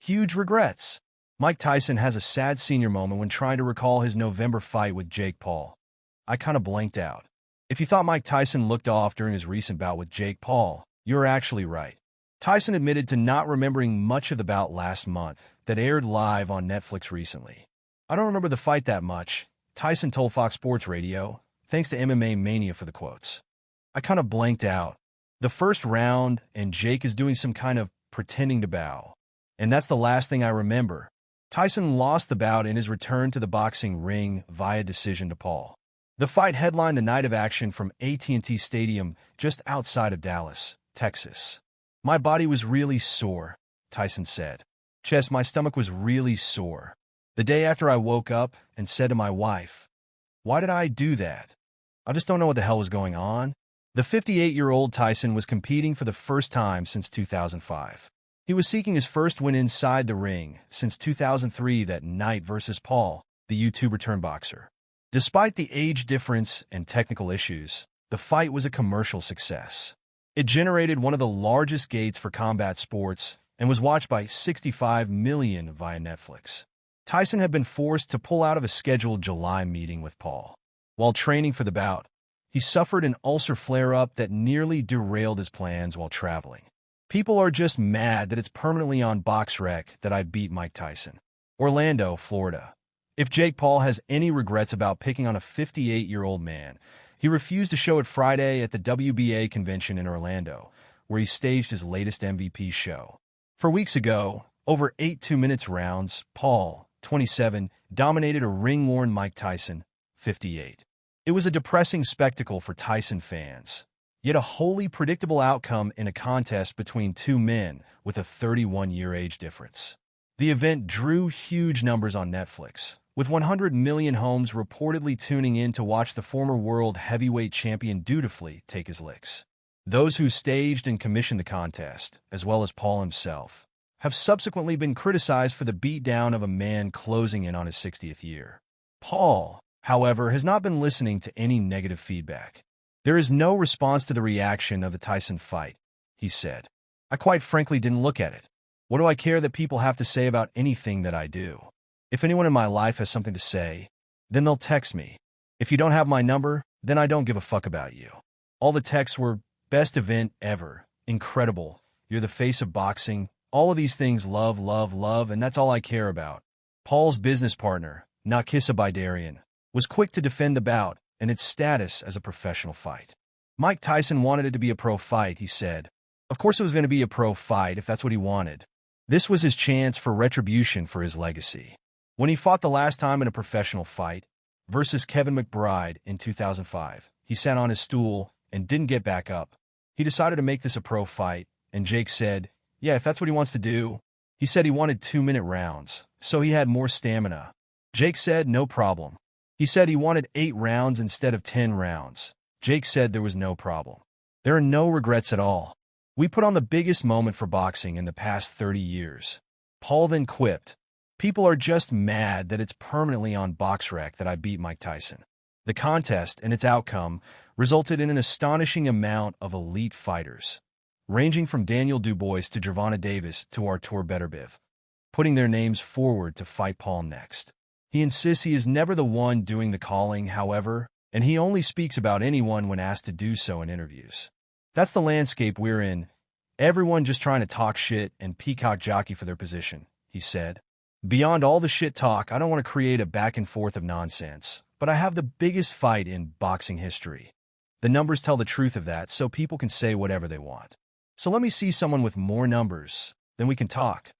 Huge regrets. Mike Tyson has a sad senior moment when trying to recall his November fight with Jake Paul. I kind of blanked out. If you thought Mike Tyson looked off during his recent bout with Jake Paul, you're actually right. Tyson admitted to not remembering much of the bout last month that aired live on Netflix recently. I don't remember the fight that much, Tyson told Fox Sports Radio, thanks to MMA Mania for the quotes. I kind of blanked out. The first round, and Jake is doing some kind of pretending to bow. And that's the last thing I remember. Tyson lost the bout in his return to the boxing ring via decision to Paul. The fight headlined a night of action from AT&T Stadium just outside of Dallas, Texas. My body was really sore, Tyson said. My stomach was really sore. The day after I woke up and said to my wife, "Why did I do that? I just don't know what the hell was going on." The 58-year-old Tyson was competing for the first time since 2005. He was seeking his first win inside the ring since 2003 that night versus Paul, the YouTuber boxer. Despite the age difference and technical issues, the fight was a commercial success. It generated one of the largest gates for combat sports and was watched by 65 million via Netflix. Tyson had been forced to pull out of a scheduled July meeting with Paul. While training for the bout, he suffered an ulcer flare-up that nearly derailed his plans while traveling. People are just mad that it's permanently on BoxRec that I beat Mike Tyson. Orlando, Florida. If Jake Paul has any regrets about picking on a 58-year-old man, he refused to show it Friday at the WBA convention in Orlando, where he staged his latest MVP show. 4 weeks ago, over 8 2-minute rounds, Paul, 27, dominated a ring-worn Mike Tyson, 58. It was a depressing spectacle for Tyson fans, yet a wholly predictable outcome in a contest between two men with a 31-year age difference. The event drew huge numbers on Netflix, with 100 million homes reportedly tuning in to watch the former world heavyweight champion dutifully take his licks. Those who staged and commissioned the contest, as well as Paul himself, have subsequently been criticized for the beatdown of a man closing in on his 60th year. Paul, however, has not been listening to any negative feedback. "There is no response to the reaction of the Tyson fight," he said. "I quite frankly didn't look at it. What do I care that people have to say about anything that I do? If anyone in my life has something to say, then they'll text me. If you don't have my number, then I don't give a fuck about you." All the texts were, "Best event ever, incredible, you're the face of boxing, all of these things, love, love, love, and that's all I care about." Paul's business partner, Nakisa Bidarian, was quick to defend the bout and its status as a professional fight. Mike Tyson wanted it to be a pro fight, he said. Of course it was going to be a pro fight if that's what he wanted. This was his chance for retribution for his legacy. When he fought the last time in a professional fight, versus Kevin McBride in 2005, he sat on his stool and didn't get back up. He decided to make this a pro fight, and Jake said, "Yeah, if that's what he wants to do." He said he wanted 2-minute rounds, so he had more stamina. Jake said, "No problem." He said he wanted 8 rounds instead of 10 rounds. Jake said there was no problem. "There are no regrets at all. We put on the biggest moment for boxing in the past 30 years. Paul then quipped, "People are just mad that it's permanently on BoxRec that I beat Mike Tyson." The contest and its outcome resulted in an astonishing amount of elite fighters, ranging from Daniel Dubois to Gervonta Davis to Artur Beterbiev, putting their names forward to fight Paul next. He insists he is never the one doing the calling, however, and he only speaks about anyone when asked to do so in interviews. "That's the landscape we're in. Everyone just trying to talk shit and peacock jockey for their position," he said. "Beyond all the shit talk, I don't want to create a back and forth of nonsense, but I have the biggest fight in boxing history. The numbers tell the truth of that, so people can say whatever they want. So let me see someone with more numbers, then we can talk."